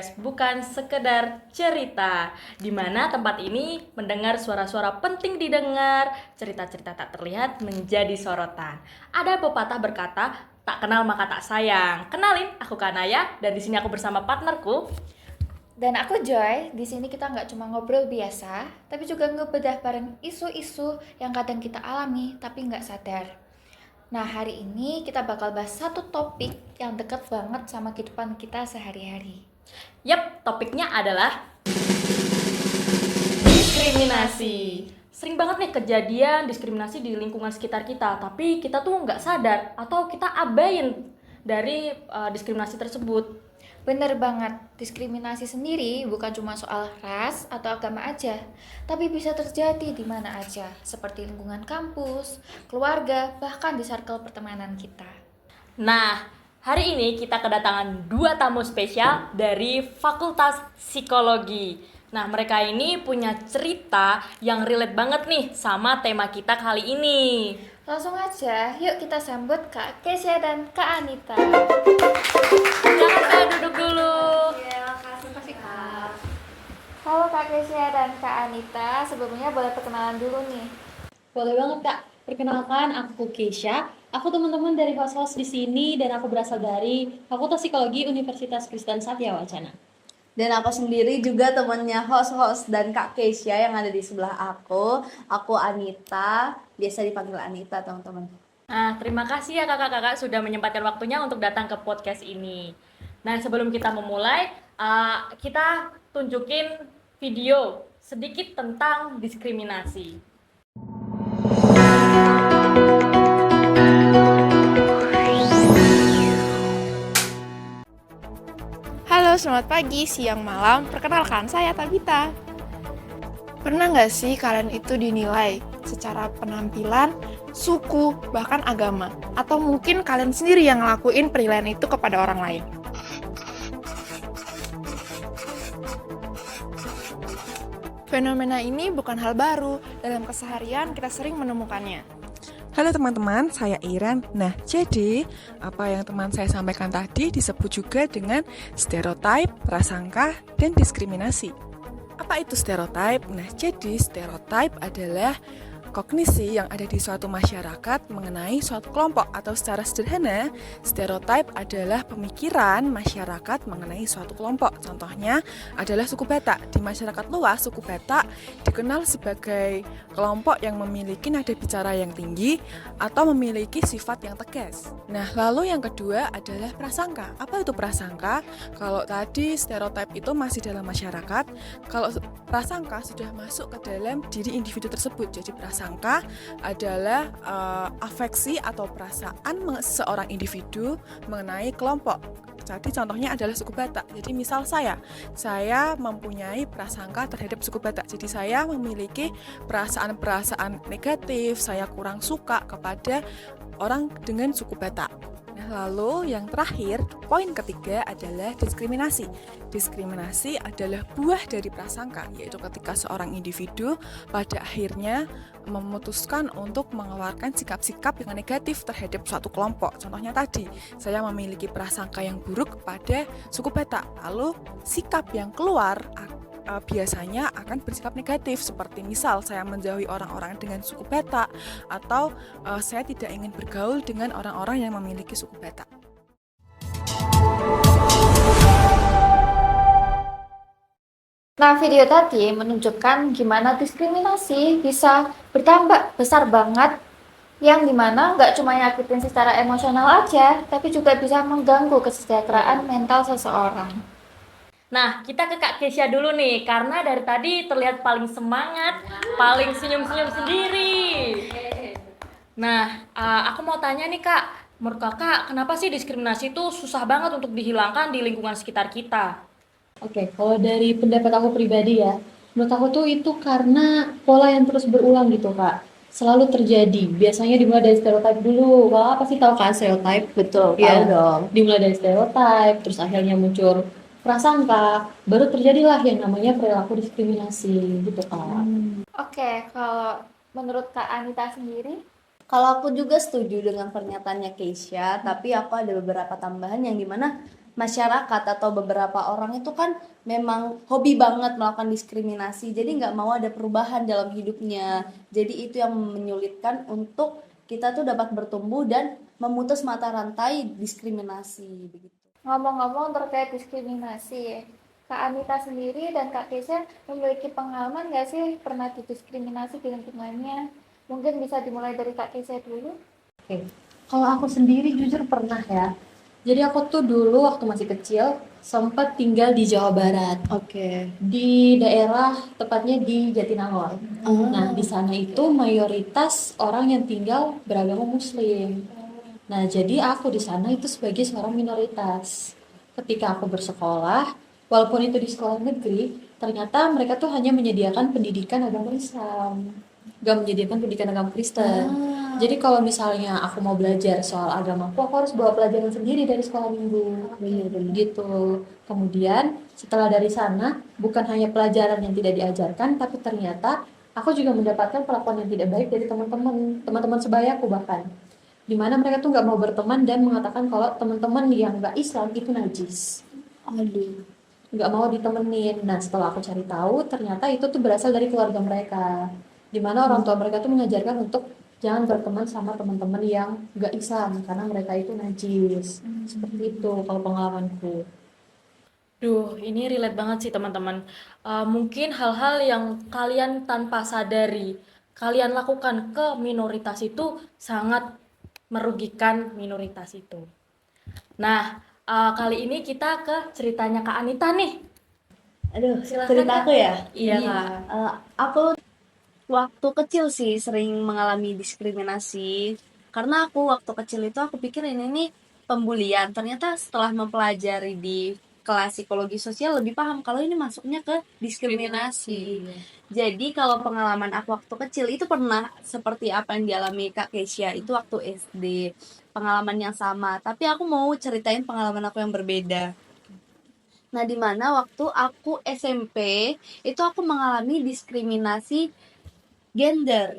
podcast Bukan Sekedar Cerita, di mana tempat ini mendengar suara-suara penting didengar, cerita-cerita tak terlihat menjadi sorotan. Ada pepatah berkata, tak kenal maka tak sayang. Kenalin, aku Kanaya dan di sini aku bersama partnerku. Dan aku Joy. Di sini kita nggak cuma ngobrol biasa, tapi juga ngebedah bareng isu-isu yang kadang kita alami tapi nggak sadar. Nah, hari ini kita bakal bahas satu topik yang dekat banget sama kehidupan kita sehari-hari. Yap, topiknya adalah diskriminasi. Sering banget nih kejadian diskriminasi di lingkungan sekitar kita, tapi kita tuh nggak sadar atau kita abain dari diskriminasi tersebut. Bener banget, diskriminasi sendiri bukan cuma soal ras atau agama aja, tapi bisa terjadi di mana aja, seperti lingkungan kampus, keluarga, bahkan di circle pertemanan kita. Nah, hari ini kita kedatangan dua tamu spesial dari Fakultas Psikologi. Nah, mereka ini punya cerita yang relate banget nih sama tema kita kali ini. Langsung aja, yuk kita sambut Kak Kesya dan Kak Anita. Silakan Kak, duduk dulu. Iya, makasih Kak. Halo Kak Kesya dan Kak Anita, sebelumnya boleh perkenalan dulu nih. Boleh banget Kak. Perkenalkan, aku Keisha. Aku teman-teman dari host-host di sini dan aku berasal dari Fakultas Psikologi Universitas Kristen Satya Wacana. Dan aku sendiri juga temannya host-host dan Kak Keisha yang ada di sebelah aku. Aku Anita, biasa dipanggil Anita teman-teman. Nah, terima kasih ya kakak-kakak sudah menyempatkan waktunya untuk datang ke podcast ini. Nah, sebelum kita memulai, kita tunjukin video sedikit tentang diskriminasi. Halo, selamat pagi, siang, malam. Perkenalkan, saya Tabita. Pernah nggak sih kalian itu dinilai secara penampilan, suku, bahkan agama? Atau mungkin kalian sendiri yang ngelakuin penilaian itu kepada orang lain? Fenomena ini bukan hal baru, dalam keseharian kita sering menemukannya. Halo teman-teman, saya Iren. Nah, jadi apa yang teman saya sampaikan tadi disebut juga dengan stereotip, prasangka, dan diskriminasi. Apa itu stereotip? Nah, jadi stereotip adalah kognisi yang ada di suatu masyarakat mengenai suatu kelompok, atau secara sederhana, stereotip adalah pemikiran masyarakat mengenai suatu kelompok. Contohnya adalah suku Batak. Di masyarakat luas, suku Batak dikenal sebagai kelompok yang memiliki nada bicara yang tinggi atau memiliki sifat yang tegas. Nah, lalu yang kedua adalah prasangka. Apa itu prasangka? Kalau tadi stereotip itu masih dalam masyarakat, kalau prasangka sudah masuk ke dalam diri individu tersebut. Jadi prasangka adalah afeksi atau perasaan seorang individu mengenai kelompok. Jadi contohnya adalah suku Batak. Jadi misal saya mempunyai prasangka terhadap suku Batak. Jadi saya memiliki perasaan-perasaan negatif, saya kurang suka kepada orang dengan suku Batak. Nah, lalu yang terakhir, poin ketiga adalah diskriminasi. Diskriminasi adalah buah dari prasangka, yaitu ketika seorang individu pada akhirnya memutuskan untuk mengeluarkan sikap-sikap yang negatif terhadap suatu kelompok. Contohnya tadi, saya memiliki prasangka yang buruk kepada suku Batak, lalu sikap yang keluar biasanya akan bersikap negatif, seperti misal saya menjauhi orang-orang dengan suku Batak, atau saya tidak ingin bergaul dengan orang-orang yang memiliki suku Batak. Nah, video tadi menunjukkan gimana diskriminasi bisa bertambah besar banget, yang dimana nggak cuma nyakitin secara emosional aja, tapi juga bisa mengganggu kesejahteraan mental seseorang. Nah, kita ke Kak Kesya dulu nih, karena dari tadi terlihat paling semangat, paling senyum-senyum sendiri. Nah, aku mau tanya nih Kak, menurut Kakak, kenapa sih diskriminasi itu susah banget untuk dihilangkan di lingkungan sekitar kita? Oke, kalau dari pendapat aku pribadi ya, menurut aku tuh itu karena pola yang terus berulang gitu Kak. Selalu terjadi. Biasanya dimulai dari stereotip dulu. Kakak pasti tahu kan stereotip? Betul, Iya. tahu dong. Dimulai dari stereotip, terus akhirnya muncul prasangka, baru terjadilah yang namanya perilaku diskriminasi gitu Kak. Oke, kalau menurut Kak Anita sendiri? Kalau aku juga setuju dengan pernyataannya Keisha, tapi aku ada beberapa tambahan yang dimana masyarakat atau beberapa orang itu kan memang hobi banget melakukan diskriminasi, jadi nggak mau ada perubahan dalam hidupnya. Jadi itu yang menyulitkan untuk kita tuh dapat bertumbuh dan memutus mata rantai diskriminasi begitu. Ngomong-ngomong terkait diskriminasi, Kak Anita sendiri dan Kak Kesha memiliki pengalaman nggak sih pernah didiskriminasi di lingkungannya? Mungkin bisa dimulai dari Kak Kesha dulu. Oke. Kalau aku sendiri jujur pernah ya. Jadi aku tuh dulu waktu masih kecil sempat tinggal di Jawa Barat, Oke. di daerah tepatnya di Jatinangor. Nah, di sana itu mayoritas orang yang tinggal beragama Muslim. Nah, jadi aku di sana itu sebagai seorang minoritas. Ketika aku bersekolah, walaupun itu di sekolah negeri, ternyata mereka tuh hanya menyediakan pendidikan agama Islam, gak menyediakan pendidikan agama Kristen. Jadi kalau misalnya aku mau belajar soal agamaku, aku harus bawa pelajaran sendiri dari sekolah minggu. Benar-benar. Gitu. Kemudian setelah dari sana, bukan hanya pelajaran yang tidak diajarkan, tapi ternyata aku juga mendapatkan perlakuan yang tidak baik dari teman-teman sebayaku bahkan. Dimana mereka tuh nggak mau berteman dan mengatakan kalau teman-teman yang nggak Islam itu najis. Aduh. Nggak mau ditemenin. Nah, setelah aku cari tahu, ternyata itu tuh berasal dari keluarga mereka. Dimana orang tua mereka tuh mengajarkan untuk jangan berteman sama teman-teman yang nggak Islam karena mereka itu najis. Seperti itu kalau pengalamanku. Duh, ini relate banget sih teman-teman. Mungkin hal-hal yang kalian tanpa sadari kalian lakukan ke minoritas itu sangat merugikan minoritas itu. Nah, kali ini kita ke ceritanya Kak Anita nih. Aduh, Silakan, cerita Kak. aku ya. Iya, Kak. Aku waktu kecil sih sering mengalami diskriminasi karena aku waktu kecil itu aku pikir ini nih pembulian. Ternyata setelah mempelajari di kelas psikologi sosial lebih paham kalau ini masuknya ke diskriminasi. Jadi kalau pengalaman aku waktu kecil itu pernah seperti apa yang dialami Kak Kesha itu waktu SD, pengalaman yang sama. Tapi aku mau ceritain pengalaman aku yang berbeda. Nah, di mana waktu aku SMP itu aku mengalami diskriminasi gender.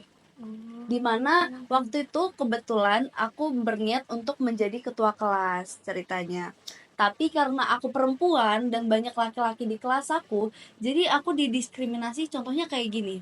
Dimana waktu itu kebetulan aku berniat untuk menjadi ketua kelas ceritanya. Tapi karena aku perempuan dan banyak laki-laki di kelas aku, jadi aku didiskriminasi contohnya kayak gini.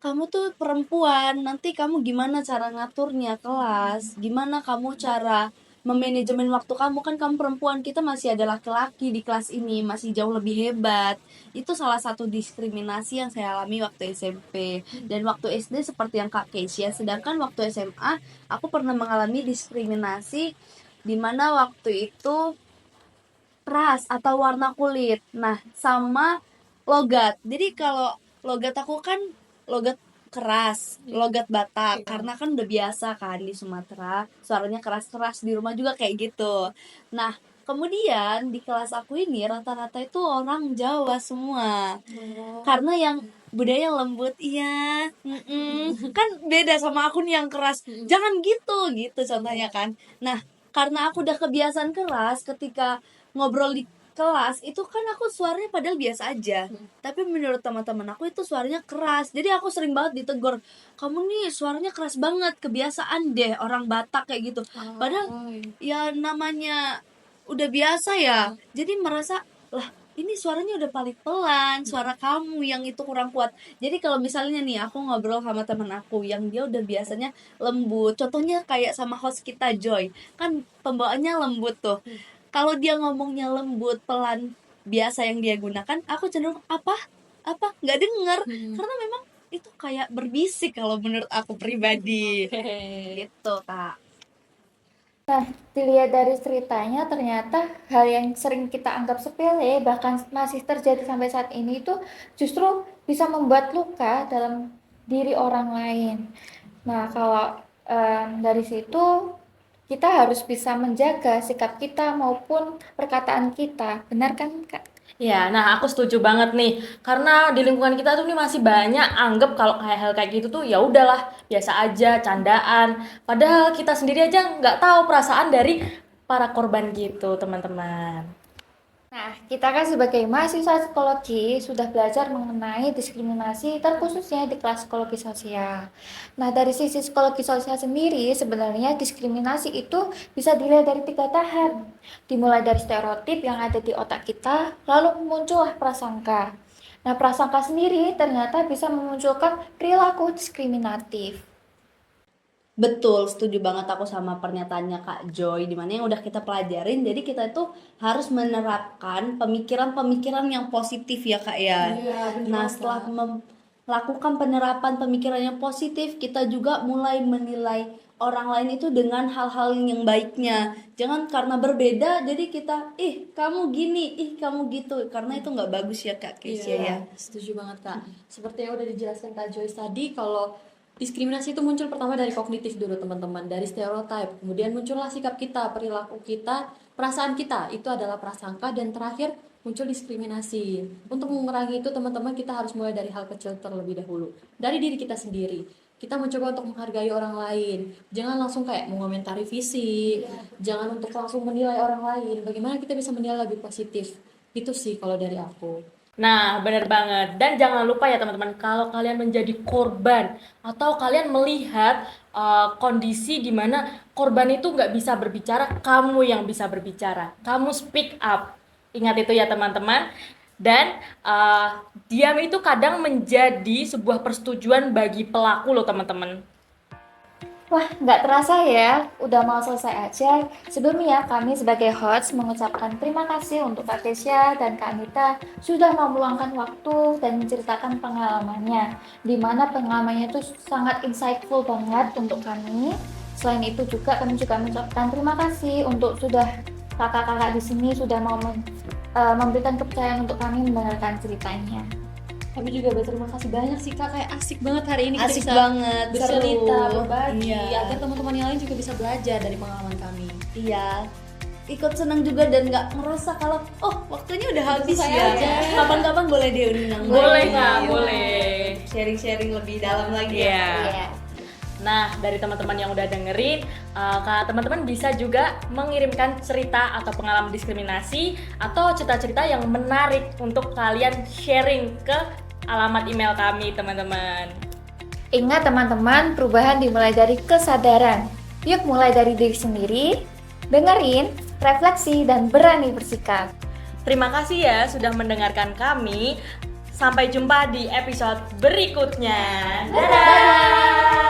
Kamu tuh perempuan, nanti kamu gimana cara ngaturnya kelas? Gimana kamu cara memanajemen waktu kamu? Kan kamu perempuan, kita masih ada laki-laki di kelas ini, masih jauh lebih hebat. Itu salah satu diskriminasi yang saya alami waktu SMP. Dan waktu SD seperti yang Kak Kesha, sedangkan waktu SMA aku pernah mengalami diskriminasi di mana waktu itu ras atau warna kulit. Nah, sama logat. Jadi kalau logat aku kan logat keras, logat Batak, karena kan udah biasa kan di Sumatera, suaranya keras-keras, di rumah juga kayak gitu. Nah, kemudian di kelas aku ini rata-rata itu orang Jawa semua. Karena yang budaya lembut, iya, kan beda sama aku nih yang keras. Jangan gitu contohnya kan. Nah, karena aku udah kebiasaan keras ketika ngobrol di kelas itu kan aku suaranya padahal biasa aja, tapi menurut teman-teman aku itu suaranya keras. Jadi aku sering banget ditegur, kamu nih suaranya keras banget, kebiasaan deh orang Batak kayak gitu. Padahal ya namanya udah biasa ya, jadi merasa lah ini suaranya udah paling pelan, suara kamu yang itu kurang kuat. Jadi kalau misalnya nih aku ngobrol sama teman aku yang dia udah biasanya lembut, contohnya kayak sama host kita Joy, kan pembawaannya lembut tuh. Kalau dia ngomongnya lembut, pelan, biasa yang dia gunakan, aku cenderung apa nggak denger, karena memang itu kayak berbisik kalau menurut aku pribadi. Gitu Kak. Nah, dilihat dari ceritanya ternyata hal yang sering kita anggap sepele bahkan masih terjadi sampai saat ini itu justru bisa membuat luka dalam diri orang lain. Nah, kalau dari situ kita harus bisa menjaga sikap kita maupun perkataan kita. Benar kan, Kak? Ya, nah aku setuju banget nih. Karena di lingkungan kita tuh nih masih banyak anggap kalau kayak hal kayak gitu tuh ya udahlah, biasa aja, candaan. Padahal kita sendiri aja nggak tahu perasaan dari para korban gitu, teman-teman. Nah, kita kan sebagai mahasiswa psikologi sudah belajar mengenai diskriminasi terkhususnya di kelas psikologi sosial. Nah, dari sisi psikologi sosial sendiri, sebenarnya diskriminasi itu bisa dilihat dari 3 tahap. Dimulai dari stereotip yang ada di otak kita, lalu muncullah prasangka. Nah, prasangka sendiri ternyata bisa memunculkan perilaku diskriminatif. Betul, setuju banget aku sama pernyataannya Kak Joy, dimana yang udah kita pelajarin. Jadi kita itu harus menerapkan pemikiran-pemikiran yang positif ya Kak ya. Nah, setelah melakukan penerapan pemikiran yang positif, kita juga mulai menilai orang lain itu dengan hal-hal yang baiknya. Jangan karena berbeda, jadi kita, kamu gini, kamu gitu. Karena itu nggak bagus ya Kak Kesia ya. Setuju banget Kak. Seperti yang udah dijelaskan Kak Joyce tadi, kalau diskriminasi itu muncul pertama dari kognitif dulu teman-teman, dari stereotip. Kemudian muncullah sikap kita, perilaku kita, perasaan kita. Itu adalah prasangka dan terakhir muncul diskriminasi. Untuk mengurangi itu teman-teman kita harus mulai dari hal kecil terlebih dahulu. Dari diri kita sendiri. Kita mencoba untuk menghargai orang lain. Jangan langsung kayak mengomentari fisik. Jangan untuk langsung menilai orang lain. Bagaimana kita bisa menilai lebih positif. Itu sih kalau dari aku. Nah, bener banget. Dan jangan lupa ya teman-teman, kalau kalian menjadi korban atau kalian melihat kondisi di mana korban itu nggak bisa berbicara, kamu yang bisa berbicara. Kamu speak up. Ingat itu ya teman-teman. Dan diam itu kadang menjadi sebuah persetujuan bagi pelaku loh teman-teman. Wah, nggak terasa ya, udah mau selesai aja. Sebelumnya, kami sebagai host mengucapkan terima kasih untuk Kak Kesia dan Kak Anita sudah mau meluangkan waktu dan menceritakan pengalamannya. Di mana pengalamannya itu sangat insightful banget untuk kami. Selain itu juga kami juga mengucapkan terima kasih untuk sudah kakak-kakak di sini sudah mau memberikan kepercayaan untuk kami mendengarkan ceritanya. Kami juga berterima kasih banyak sih Kak, kayak asik banget hari ini kita Asik bisa banget, bercerita, seru. berbagi, Iya. agar teman-teman yang lain juga bisa belajar dari pengalaman kami. Iya, ikut senang juga dan nggak ngerasa kalau waktunya udah habis Selesai ya. aja. Kapan-kapan boleh diundang Boleh lagi. Kak, Iya. boleh. Sharing-sharing lebih dalam lagi Iya. ya. Iya. Nah, dari teman-teman yang udah dengerin, teman-teman bisa juga mengirimkan cerita atau pengalaman diskriminasi atau cerita-cerita yang menarik untuk kalian sharing ke alamat email kami, teman-teman. Ingat teman-teman, perubahan dimulai dari kesadaran. Yuk mulai dari diri sendiri, dengerin, refleksi, dan berani bersikap. Terima kasih ya sudah mendengarkan kami. Sampai jumpa di episode berikutnya. Dadah!